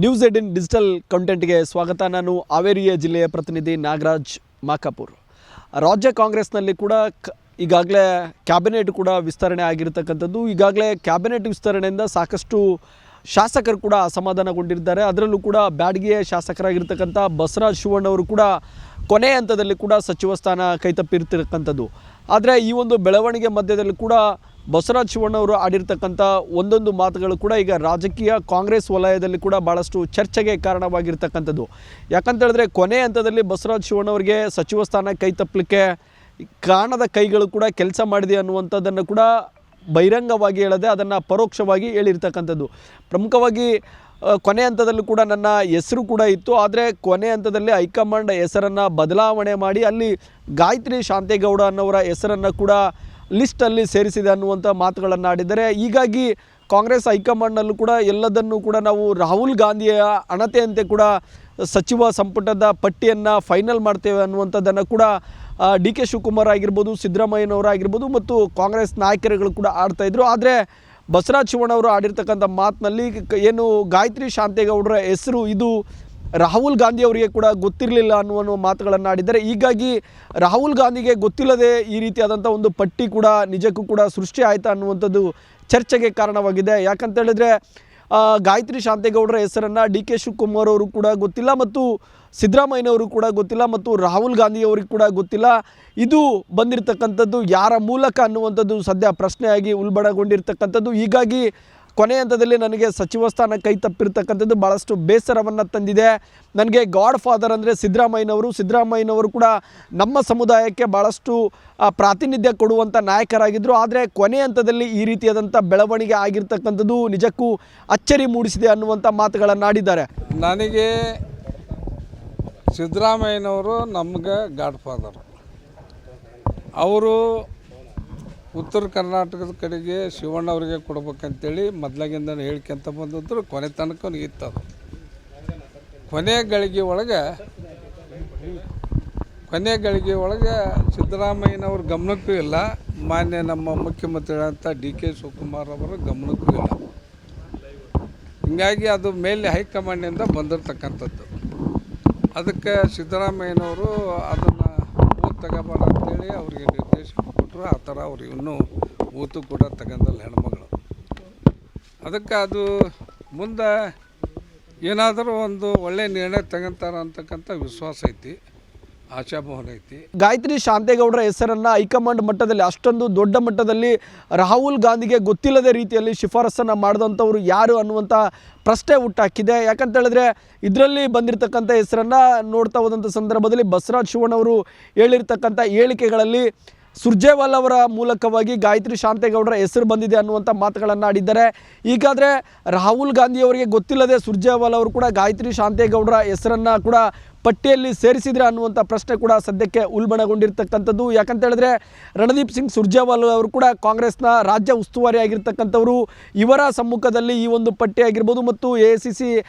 News 18 digital ಕಂಟೆಂಟ್ಗೆ ಸ್ವಾಗತ. ನಾನು ಹಾವೇರಿಯ ಜಿಲ್ಲೆಯ ಪ್ರತಿನಿಧಿ ನಾಗರಾಜ್ ಮಾಕಾಪುರ್. ರಾಜ್ಯ ಕಾಂಗ್ರೆಸ್ನಲ್ಲಿ ಕೂಡ ಈಗಾಗಲೇ ಕ್ಯಾಬಿನೆಟ್ ಕೂಡ ವಿಸ್ತರಣೆ ಆಗಿರತಕ್ಕಂಥದ್ದು. ಈಗಾಗಲೇ ಕ್ಯಾಬಿನೆಟ್ ವಿಸ್ತರಣೆಯಿಂದ ಸಾಕಷ್ಟು ಶಾಸಕರು ಕೂಡ ಅಸಮಾಧಾನಗೊಂಡಿದ್ದಾರೆ. ಅದರಲ್ಲೂ ಕೂಡ ಬ್ಯಾಡಗಿಯ ಶಾಸಕರಾಗಿರ್ತಕ್ಕಂಥ ಬಸವರಾಜ ಶಿವಣ್ಣವರು ಕೂಡ ಕೊನೆ ಹಂತದಲ್ಲಿ ಕೂಡ ಸಚಿವ ಸ್ಥಾನ ಕೈತಪ್ಪಿರ್ತಿರ್ತಕ್ಕಂಥದ್ದು. ಆದರೆ ಈ ಒಂದು ಬೆಳವಣಿಗೆ ಮಧ್ಯದಲ್ಲಿ ಕೂಡ ಬಸವರಾಜ ಶಿವಣ್ಣವರು ಆಡಿರ್ತಕ್ಕಂಥ ಒಂದೊಂದು ಮಾತುಗಳು ಕೂಡ ಈಗ ರಾಜಕೀಯ ಕಾಂಗ್ರೆಸ್ ವಲಯದಲ್ಲಿ ಕೂಡ ಭಾಳಷ್ಟು ಚರ್ಚೆಗೆ ಕಾರಣವಾಗಿರ್ತಕ್ಕಂಥದ್ದು. ಯಾಕಂತೇಳಿದ್ರೆ ಕೊನೆ ಹಂತದಲ್ಲಿ ಬಸವರಾಜ ಶಿವಣ್ಣವರಿಗೆ ಸಚಿವ ಸ್ಥಾನ ಕೈ ತಪ್ಪಲಿಕ್ಕೆ ಕಾಣದ ಕೈಗಳು ಕೂಡ ಕೆಲಸ ಮಾಡಿದೆ ಅನ್ನುವಂಥದ್ದನ್ನು ಕೂಡ ಬಹಿರಂಗವಾಗಿ ಹೇಳದೆ ಅದನ್ನು ಪರೋಕ್ಷವಾಗಿ ಹೇಳಿರ್ತಕ್ಕಂಥದ್ದು. ಪ್ರಮುಖವಾಗಿ ಕೊನೆ ಹಂತದಲ್ಲೂ ಕೂಡ ನನ್ನ ಹೆಸರು ಕೂಡ ಇತ್ತು. ಆದರೆ ಕೊನೆ ಹಂತದಲ್ಲಿ ಹೈಕಮಾಂಡ್ ಹೆಸರನ್ನು ಬದಲಾವಣೆ ಮಾಡಿ ಅಲ್ಲಿ ಗಾಯತ್ರಿ ಶಾಂತೇಗೌಡ ಅನ್ನೋರ ಹೆಸರನ್ನು ಕೂಡ ಲಿಸ್ಟಲ್ಲಿ ಸೇರಿಸಿದೆ ಅನ್ನುವಂಥ ಮಾತುಗಳನ್ನು ಆಡಿದ್ದಾರೆ. ಹೀಗಾಗಿ ಕಾಂಗ್ರೆಸ್ ಹೈಕಮಾಂಡ್ನಲ್ಲೂ ಕೂಡ ಎಲ್ಲದನ್ನು ಕೂಡ ನಾವು ರಾಹುಲ್ ಗಾಂಧಿಯ ಅಣತೆಯಂತೆ ಕೂಡ ಸಚಿವ ಸಂಪುಟದ ಪಟ್ಟಿಯನ್ನು ಫೈನಲ್ ಮಾಡ್ತೇವೆ ಅನ್ನುವಂಥದ್ದನ್ನು ಕೂಡ ಡಿ ಕೆ ಶಿವಕುಮಾರ್ ಆಗಿರ್ಬೋದು, ಸಿದ್ದರಾಮಯ್ಯನವರಾಗಿರ್ಬೋದು ಮತ್ತು ಕಾಂಗ್ರೆಸ್ ನಾಯಕರುಗಳು ಕೂಡ ಆಡ್ತಾಯಿದ್ರು. ಆದರೆ ಬಸವರಾಜ ಶಿವಣ್ಣವರು ಆಡಿರ್ತಕ್ಕಂಥ ಮಾತಿನಲ್ಲಿ ಏನು ಗಾಯತ್ರಿ ಶಾಂತೇಗೌಡರ ಹೆಸರು ಇದು ರಾಹುಲ್ ಗಾಂಧಿ ಅವರಿಗೆ ಕೂಡ ಗೊತ್ತಿರಲಿಲ್ಲ ಅನ್ನುವ ಮಾತುಗಳನ್ನು ಆಡಿದ್ದಾರೆ. ಹೀಗಾಗಿ ರಾಹುಲ್ ಗಾಂಧಿಗೆ ಗೊತ್ತಿಲ್ಲದೆ ಈ ರೀತಿಯಾದಂಥ ಒಂದು ಪಟ್ಟಿ ಕೂಡ ನಿಜಕ್ಕೂ ಕೂಡ ಸೃಷ್ಟಿ ಆಯಿತಾ ಅನ್ನುವಂಥದ್ದು ಚರ್ಚೆಗೆ ಕಾರಣವಾಗಿದೆ. ಯಾಕಂತೇಳಿದರೆ ಗಾಯತ್ರಿ ಶಾಂತೇಗೌಡರ ಹೆಸರನ್ನು ಡಿ ಕೆ ಶಿವಕುಮಾರ್ ಅವರು ಕೂಡ ಗೊತ್ತಿಲ್ಲ ಮತ್ತು ಸಿದ್ದರಾಮಯ್ಯನವರು ಕೂಡ ಗೊತ್ತಿಲ್ಲ ಮತ್ತು ರಾಹುಲ್ ಗಾಂಧಿಯವ್ರಿಗೆ ಕೂಡ ಗೊತ್ತಿಲ್ಲ. ಇದು ಬಂದಿರತಕ್ಕಂಥದ್ದು ಯಾರ ಮೂಲಕ ಅನ್ನುವಂಥದ್ದು ಸದ್ಯ ಪ್ರಶ್ನೆಯಾಗಿ ಉಲ್ಬಣಗೊಂಡಿರ್ತಕ್ಕಂಥದ್ದು. ಹೀಗಾಗಿ ಕೊನೆ ಹಂತದಲ್ಲಿ ನನಗೆ ಸಚಿವ ಸ್ಥಾನ ಕೈ ತಪ್ಪಿರ್ತಕ್ಕಂಥದ್ದು ಭಾಳಷ್ಟು ಬೇಸರವನ್ನು ತಂದಿದೆ. ನನಗೆ ಗಾಡ್ ಫಾದರ್ ಅಂದರೆ ಸಿದ್ದರಾಮಯ್ಯನವರು ಕೂಡ ನಮ್ಮ ಸಮುದಾಯಕ್ಕೆ ಭಾಳಷ್ಟು ಪ್ರಾತಿನಿಧ್ಯ ಕೊಡುವಂಥ ನಾಯಕರಾಗಿದ್ದರು. ಆದರೆ ಕೊನೆ ಹಂತದಲ್ಲಿ ಈ ರೀತಿಯಾದಂಥ ಬೆಳವಣಿಗೆ ಆಗಿರ್ತಕ್ಕಂಥದ್ದು ನಿಜಕ್ಕೂ ಅಚ್ಚರಿ ಮೂಡಿಸಿದೆ ಅನ್ನುವಂಥ ಮಾತುಗಳನ್ನು ಆಡಿದ್ದಾರೆ. ನನಗೆ ಸಿದ್ದರಾಮಯ್ಯನವರು ನಮ್ಗೆ ಗಾಡ್ ಫಾದರ್. ಅವರು ಉತ್ತರ ಕರ್ನಾಟಕದ ಕಡೆಗೆ ಶಿವಣ್ಣವರಿಗೆ ಕೊಡ್ಬೇಕಂತೇಳಿ ಮೊದಲಾಗಿಂದ ಹೇಳ್ಕೊಂತ ಬಂದಿದ್ರು. ಕೊನೆ ತನಕ ಇತ್ತದು. ಕೊನೆ ಗಳಿಗೆ ಒಳಗೆ ಸಿದ್ದರಾಮಯ್ಯನವ್ರ ಗಮನಕ್ಕೂ ಇಲ್ಲ, ಮಾನ್ಯ ನಮ್ಮ ಮುಖ್ಯಮಂತ್ರಿಗಳಂತ ಡಿ ಕೆ ಶಿವಕುಮಾರ್ ಅವರ ಗಮನಕ್ಕೂ ಇಲ್ಲ. ಹೀಗಾಗಿ ಅದು ಮೇಲೆ ಹೈಕಮಾಂಡ್ನಿಂದ ಬಂದಿರತಕ್ಕಂಥದ್ದು. ಅದಕ್ಕೆ ಸಿದ್ದರಾಮಯ್ಯನವರು ಅದನ್ನು ತಗೋಬೇಡ ಅಂತೇಳಿ ಅವರಿಗೆ ನಿರ್ದೇಶನ ಕೊಟ್ಟರು. ಆ ಥರ ಅವ್ರು ಇನ್ನೂ ಊತು ಕೂಡ ತಗೊಂಡಲ್ಲ ಹೆಣ್ಮಗಳು. ಅದಕ್ಕೆ ಅದು ಮುಂದೆ ಏನಾದರೂ ಒಂದು ಒಳ್ಳೆಯ ನಿರ್ಣಯ ತಗೊಂತಾರೆ ಅಂತಕ್ಕಂಥ ವಿಶ್ವಾಸ ಐತಿ, ಆಶಾಭಾವನೆ ಐತಿ. ಗಾಯತ್ರಿ ಶಾಂತೇಗೌಡರ ಹೆಸರನ್ನು ಹೈಕಮಾಂಡ್ ಮಟ್ಟದಲ್ಲಿ ಅಷ್ಟೊಂದು ದೊಡ್ಡ ಮಟ್ಟದಲ್ಲಿ ರಾಹುಲ್ ಗಾಂಧಿಗೆ ಗೊತ್ತಿಲ್ಲದ ರೀತಿಯಲ್ಲಿ ಶಿಫಾರಸನ್ನು ಮಾಡಿದಂಥವ್ರು ಯಾರು ಅನ್ನುವಂಥ ಪ್ರಶ್ನೆ ಹುಟ್ಟಾಕಿದೆ. ಯಾಕಂತೇಳಿದ್ರೆ ಇದರಲ್ಲಿ ಬಂದಿರತಕ್ಕಂಥ ಹೆಸರನ್ನು ನೋಡ್ತಾ ಹೋದಂಥ ಸಂದರ್ಭದಲ್ಲಿ ಬಸವರಾಜ ಶಿವಣ್ಣವರು ಹೇಳಿರ್ತಕ್ಕಂಥ ಹೇಳಿಕೆಗಳಲ್ಲಿ ಸುರ್ಜೇವಾಲ್ ಅವರ ಮೂಲಕವಾಗಿ ಗಾಯತ್ರಿ ಶಾಂತೇಗೌಡರ ಹೆಸರು ಬಂದಿದೆ ಅನ್ನುವಂಥ ಮಾತುಗಳನ್ನು ಆಡಿದ್ದಾರೆ. ಹೀಗಾದರೆ ರಾಹುಲ್ ಗಾಂಧಿಯವರಿಗೆ ಗೊತ್ತಿಲ್ಲದೆ ಸುರ್ಜೇವಾಲ್ ಅವರು ಕೂಡ ಗಾಯತ್ರಿ ಶಾಂತೇಗೌಡರ ಹೆಸರನ್ನು ಕೂಡ ಪಟ್ಟಿಯಲ್ಲಿ ಸೇರಿಸಿದ್ರೆ ಅನ್ನುವಂಥ ಪ್ರಶ್ನೆ ಕೂಡ ಸದ್ಯಕ್ಕೆ ಉಲ್ಬಣಗೊಂಡಿರ್ತಕ್ಕಂಥದ್ದು. ಯಾಕಂತೇಳಿದ್ರೆ ರಣದೀಪ್ ಸಿಂಗ್ ಸುರ್ಜೇವಾಲ್ ಅವರು ಕೂಡ ಕಾಂಗ್ರೆಸ್ನ ರಾಜ್ಯ ಉಸ್ತುವಾರಿ ಆಗಿರ್ತಕ್ಕಂಥವರು. ಇವರ ಸಮ್ಮುಖದಲ್ಲಿ ಈ ಒಂದು ಪಟ್ಟಿ ಆಗಿರ್ಬೋದು ಮತ್ತು AICC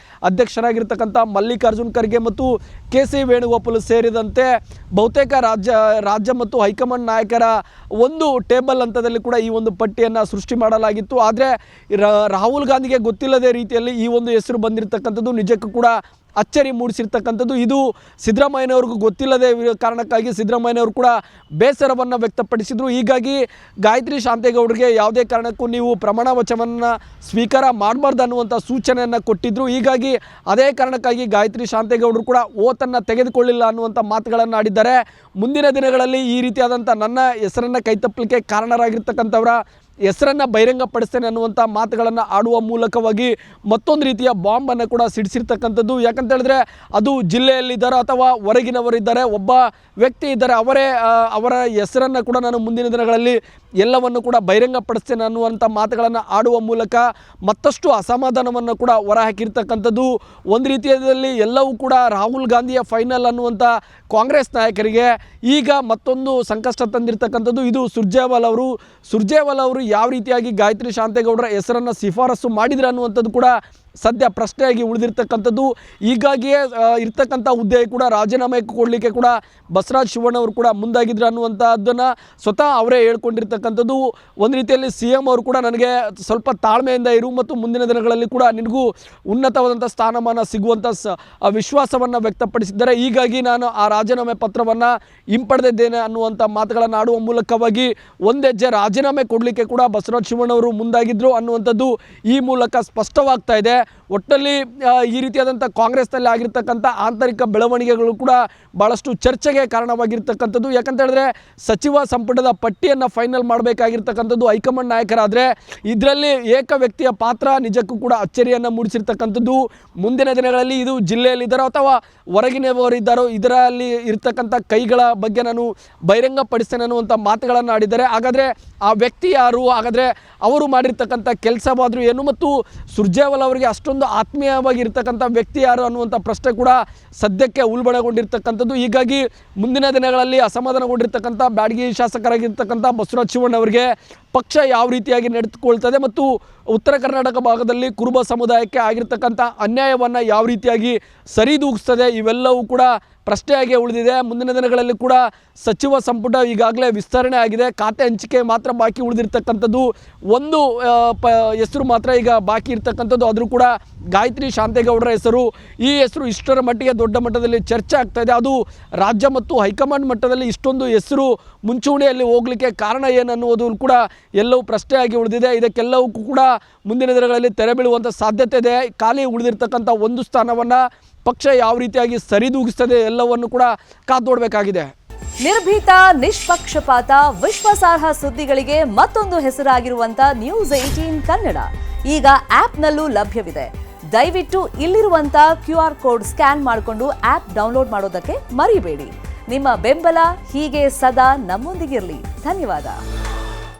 ಅಧ್ಯಕ್ಷರಾಗಿರ್ತಕ್ಕಂಥ ಮಲ್ಲಿಕಾರ್ಜುನ್ ಖರ್ಗೆ ಮತ್ತು KC ವೇಣುಗೋಪಾಲ್ ಸೇರಿದಂತೆ ಬಹುತೇಕ ರಾಜ್ಯ ಮತ್ತು ಹೈಕಮಾಂಡ್ ನಾಯಕರ ಒಂದು ಟೇಬಲ್ ಹಂತದಲ್ಲಿ ಕೂಡ ಈ ಒಂದು ಪಟ್ಟಿಯನ್ನು ಸೃಷ್ಟಿ ಮಾಡಲಾಗಿತ್ತು. ಆದರೆ ರಾಹುಲ್ ಗಾಂಧಿಗೆ ಗೊತ್ತಿಲ್ಲದೆ ರೀತಿಯಲ್ಲಿ ಈ ಒಂದು ಹೆಸರು ಬಂದಿರತಕ್ಕಂಥದ್ದು ನಿಜಕ್ಕೂ ಕೂಡ ಅಚ್ಚರಿ ಮೂಡಿಸಿರ್ತಕ್ಕಂಥದ್ದು. ಇದು ಸಿದ್ದರಾಮಯ್ಯನವ್ರಿಗೂ ಗೊತ್ತಿಲ್ಲದೆ ಕಾರಣಕ್ಕಾಗಿ ಸಿದ್ದರಾಮಯ್ಯನವರು ಕೂಡ ಬೇಸರವನ್ನು ವ್ಯಕ್ತಪಡಿಸಿದರು. ಹೀಗಾಗಿ ಗಾಯತ್ರಿ ಶಾಂತೇಗೌಡರಿಗೆ ಯಾವುದೇ ಕಾರಣಕ್ಕೂ ನೀವು ಪ್ರಮಾಣ ವಚನವನ್ನು ಸ್ವೀಕಾರ ಮಾಡಬಾರ್ದು ಅನ್ನುವಂಥ ಸೂಚನೆಯನ್ನು ಕೊಟ್ಟಿದ್ದರು. ಹೀಗಾಗಿ ಅದೇ ಕಾರಣಕ್ಕಾಗಿ ಗಾಯತ್ರಿ ಶಾಂತೇಗೌಡರು ಕೂಡ ಓತನ್ನು ತೆಗೆದುಕೊಳ್ಳಿಲ್ಲ ಅನ್ನುವಂಥ ಮಾತುಗಳನ್ನು ಆಡಿದ್ದಾರೆ. ಮುಂದಿನ ದಿನಗಳಲ್ಲಿ ಈ ರೀತಿಯಾದಂಥ ನನ್ನ ಹೆಸರನ್ನು ಕೈತಪ್ಪಲಿಕ್ಕೆ ಕಾರಣರಾಗಿರ್ತಕ್ಕಂಥವರ ಹೆಸರನ್ನು ಬಹಿರಂಗಪಡಿಸ್ತೇನೆ ಅನ್ನುವಂಥ ಮಾತುಗಳನ್ನು ಆಡುವ ಮೂಲಕವಾಗಿ ಮತ್ತೊಂದು ರೀತಿಯ ಬಾಂಬನ್ನು ಕೂಡ ಸಿಡಿಸಿರ್ತಕ್ಕಂಥದ್ದು. ಯಾಕಂತೇಳಿದ್ರೆ ಅದು ಜಿಲ್ಲೆಯಲ್ಲಿದ್ದಾರೆ ಅಥವಾ ಹೊರಗಿನವರಿದ್ದಾರೆ, ಒಬ್ಬ ವ್ಯಕ್ತಿ ಇದ್ದಾರೆ, ಅವರ ಹೆಸರನ್ನು ಕೂಡ ನಾನು ಮುಂದಿನ ದಿನಗಳಲ್ಲಿ ಎಲ್ಲವನ್ನು ಕೂಡ ಬಹಿರಂಗಪಡಿಸ್ತೇನೆ ಅನ್ನುವಂಥ ಮಾತುಗಳನ್ನು ಆಡುವ ಮೂಲಕ ಮತ್ತಷ್ಟು ಅಸಮಾಧಾನವನ್ನು ಕೂಡ ಹೊರಹಾಕಿರ್ತಕ್ಕಂಥದ್ದು. ಒಂದು ರೀತಿಯಲ್ಲಿ ಎಲ್ಲವೂ ಕೂಡ ರಾಹುಲ್ ಗಾಂಧಿಯ ಫೈನಲ್ ಅನ್ನುವಂಥ ಕಾಂಗ್ರೆಸ್ ನಾಯಕರಿಗೆ ಈಗ ಮತ್ತೊಂದು ಸಂಕಷ್ಟ ತಂದಿರತಕ್ಕಂಥದ್ದು. ಇದು ಸುರ್ಜೇವಾಲ್ ಅವರು ಯಾವ ರೀತಿಯಾಗಿ ಗಾಯತ್ರಿ ಶಾಂತೇಗೌಡರ ಹೆಸರನ್ನು ಶಿಫಾರಸು ಮಾಡಿದ್ರು ಅನ್ನುವಂಥದ್ದು ಕೂಡ ಸದ್ಯ ಪ್ರಶ್ನೆಯಾಗಿ ಉಳಿದಿರ್ತಕ್ಕಂಥದ್ದು. ಹೀಗಾಗಿಯೇ ಇರ್ತಕ್ಕಂಥ ಹುದ್ದೆ ಕೂಡ ರಾಜೀನಾಮೆ ಕೊಡಲಿಕ್ಕೆ ಕೂಡ ಬಸವರಾಜ ಶಿವಣ್ಣವರು ಕೂಡ ಮುಂದಾಗಿದ್ರು ಅನ್ನುವಂಥದ್ದನ್ನು ಸ್ವತಃ ಅವರೇ ಹೇಳ್ಕೊಂಡಿರ್ತಕ್ಕಂಥದ್ದು. ಒಂದು ರೀತಿಯಲ್ಲಿ CM ಅವರು ಕೂಡ ನನಗೆ ಸ್ವಲ್ಪ ತಾಳ್ಮೆಯಿಂದ ಇರು ಮತ್ತು ಮುಂದಿನ ದಿನಗಳಲ್ಲಿ ಕೂಡ ನಿನಗೂ ಉನ್ನತವಾದಂಥ ಸ್ಥಾನಮಾನ ಸಿಗುವಂಥ ವಿಶ್ವಾಸವನ್ನು ವ್ಯಕ್ತಪಡಿಸಿದ್ದಾರೆ. ಹೀಗಾಗಿ ನಾನು ಆ ರಾಜೀನಾಮೆ ಪತ್ರವನ್ನು ಹಿಂಪಡೆದಿದ್ದೇನೆ ಅನ್ನುವಂಥ ಮಾತುಗಳನ್ನು ಆಡುವ ಮೂಲಕವಾಗಿ ಒಂದೆಜ್ಜೆ ರಾಜೀನಾಮೆ ಕೊಡಲಿಕ್ಕೆ ಕೂಡ ಬಸವರಾಜ ಶಿವಣ್ಣವರು ಮುಂದಾಗಿದ್ದರು ಅನ್ನುವಂಥದ್ದು ಈ ಮೂಲಕ ಸ್ಪಷ್ಟವಾಗ್ತಾ ಇದೆ. ಒಟ್ಟಲ್ಲಿ ಈ ರೀತಿಯಾದಂಥ ಕಾಂಗ್ರೆಸ್ನಲ್ಲಿ ಆಗಿರ್ತಕ್ಕಂಥ ಆಂತರಿಕ ಬೆಳವಣಿಗೆಗಳು ಕೂಡ ಭಾಳಷ್ಟು ಚರ್ಚೆಗೆ ಕಾರಣವಾಗಿರ್ತಕ್ಕಂಥದ್ದು. ಯಾಕಂತ ಹೇಳಿದ್ರೆ ಸಚಿವ ಸಂಪುಟದ ಪಟ್ಟಿಯನ್ನು ಫೈನಲ್ ಮಾಡಬೇಕಾಗಿರ್ತಕ್ಕಂಥದ್ದು ಹೈಕಮಾಂಡ್ ನಾಯಕರಾದರೆ ಇದರಲ್ಲಿ ಏಕ ವ್ಯಕ್ತಿಯ ಪಾತ್ರ ನಿಜಕ್ಕೂ ಕೂಡ ಅಚ್ಚರಿಯನ್ನು ಮೂಡಿಸಿರ್ತಕ್ಕಂಥದ್ದು. ಮುಂದಿನ ದಿನಗಳಲ್ಲಿ ಇದು ಜಿಲ್ಲೆಯಲ್ಲಿದ್ದಾರೋ ಅಥವಾ ಹೊರಗಿನವರಿದ್ದಾರೋ ಇದರಲ್ಲಿ ಇರ್ತಕ್ಕಂಥ ಕೈಗಳ ಬಗ್ಗೆ ನಾನು ಬಹಿರಂಗಪಡಿಸ್ತೇನೆ ಅನ್ನುವಂಥ ಮಾತುಗಳನ್ನು ಆಡಿದ್ದಾರೆ. ಹಾಗಾದರೆ ಆ ವ್ಯಕ್ತಿ ಯಾರು, ಹಾಗಾದರೆ ಅವರು ಮಾಡಿರ್ತಕ್ಕಂಥ ಕೆಲಸವಾದರೂ ಏನು ಮತ್ತು ಸುರ್ಜೇವಾಲ ಅವರಿಗೆ ಅಷ್ಟೊಂದು ಆತ್ಮೀಯವಾಗಿರ್ತಕ್ಕಂಥ ವ್ಯಕ್ತಿ ಯಾರು ಅನ್ನುವಂಥ ಪ್ರಶ್ನೆ ಕೂಡ ಸದ್ಯಕ್ಕೆ ಉಲ್ಬಣಗೊಂಡಿರ್ತಕ್ಕಂಥದ್ದು. ಹೀಗಾಗಿ ಮುಂದಿನ ದಿನಗಳಲ್ಲಿ ಅಸಮಾಧಾನಗೊಂಡಿರ್ತಕ್ಕಂಥ ಬ್ಯಾಡಗಿ ಶಾಸಕರಾಗಿರ್ತಕ್ಕಂಥ ಬಸವರಾಜ ಶಿವಣ್ಣವರಿಗೆ ಪಕ್ಷ ಯಾವ ರೀತಿಯಾಗಿ ನಡೆದುಕೊಳ್ತದೆ ಮತ್ತು ಉತ್ತರ ಕರ್ನಾಟಕ ಭಾಗದಲ್ಲಿ ಕುರುಬ ಸಮುದಾಯಕ್ಕೆ ಆಗಿರ್ತಕ್ಕಂಥ ಅನ್ಯಾಯವನ್ನು ಯಾವ ರೀತಿಯಾಗಿ ಸರಿದೂಗಿಸ್ತದೆ ಇವೆಲ್ಲವೂ ಕೂಡ ಪ್ರಶ್ನೆಯಾಗಿ ಉಳಿದಿದೆ. ಮುಂದಿನ ದಿನಗಳಲ್ಲಿ ಕೂಡ ಸಚಿವ ಸಂಪುಟ ಈಗಾಗಲೇ ವಿಸ್ತರಣೆ ಆಗಿದೆ, ಖಾತೆ ಹಂಚಿಕೆ ಮಾತ್ರ ಬಾಕಿ ಉಳಿದಿರ್ತಕ್ಕಂಥದ್ದು. ಒಂದು ಹೆಸರು ಮಾತ್ರ ಈಗ ಬಾಕಿ ಇರ್ತಕ್ಕಂಥದ್ದು, ಆದರೂ ಕೂಡ ಗಾಯತ್ರಿ ಶಾಂತೇಗೌಡರ ಹೆಸರು. ಈ ಹೆಸರು ಇಷ್ಟರ ಮಟ್ಟಿಗೆ ದೊಡ್ಡ ಮಟ್ಟದಲ್ಲಿ ಚರ್ಚೆ ಆಗ್ತಾ ಇದೆ. ಅದು ರಾಜ್ಯ ಮತ್ತು ಹೈಕಮಾಂಡ್ ಮಟ್ಟದಲ್ಲಿ ಇಷ್ಟೊಂದು ಹೆಸರು ಮುಂಚೂಣಿಯಲ್ಲಿ ಹೋಗಲಿಕ್ಕೆ ಕಾರಣ ಏನನ್ನುವುದು ಕೂಡ ಎಲ್ಲವೂ ಪ್ರಶ್ನೆಯಾಗಿ ಉಳಿದಿದೆ. ಇದಕ್ಕೆಲ್ಲವಕ್ಕೂ ಕೂಡ ಮುಂದಿನ ದಿನಗಳಲ್ಲಿ ತೆರೆ ಬೀಳುವಂಥ ಸಾಧ್ಯತೆ ಇದೆ. ಖಾಲಿ ಉಳಿದಿರ್ತಕ್ಕಂಥ ಒಂದು ಸ್ಥಾನವನ್ನು ಪಕ್ಷ ಯಾವ ರೀತಿಯಾಗಿ ಸರಿದೂಗಿಸ್ತದೆ ಎಲ್ಲವನ್ನು ಕೂಡ ಕಾದು ನೋಡಬೇಕಾಗಿದೆ. ನಿರ್ಭೀತ, ನಿಷ್ಪಕ್ಷಪಾತ, ವಿಶ್ವಾಸಾರ್ಹ ಸುದ್ದಿಗಳಿಗೆ ಮತ್ತೊಂದು ಹೆಸರಾಗಿರುವಂತ News18 ಕನ್ನಡ ಈಗ ಆಪ್ನಲ್ಲೂ ಲಭ್ಯವಿದೆ. ದಯವಿಟ್ಟು ಇಲ್ಲಿರುವಂತ QR ಕೋಡ್ ಸ್ಕ್ಯಾನ್ ಮಾಡಿಕೊಂಡು ಆಪ್ ಡೌನ್ಲೋಡ್ ಮಾಡೋದಕ್ಕೆ ಮರಿಬೇಡಿ. ನಿಮ್ಮ ಬೆಂಬಲ ಹೀಗೆ ಸದಾ ನಮ್ಮೊಂದಿಗಿರಲಿ. ಧನ್ಯವಾದ.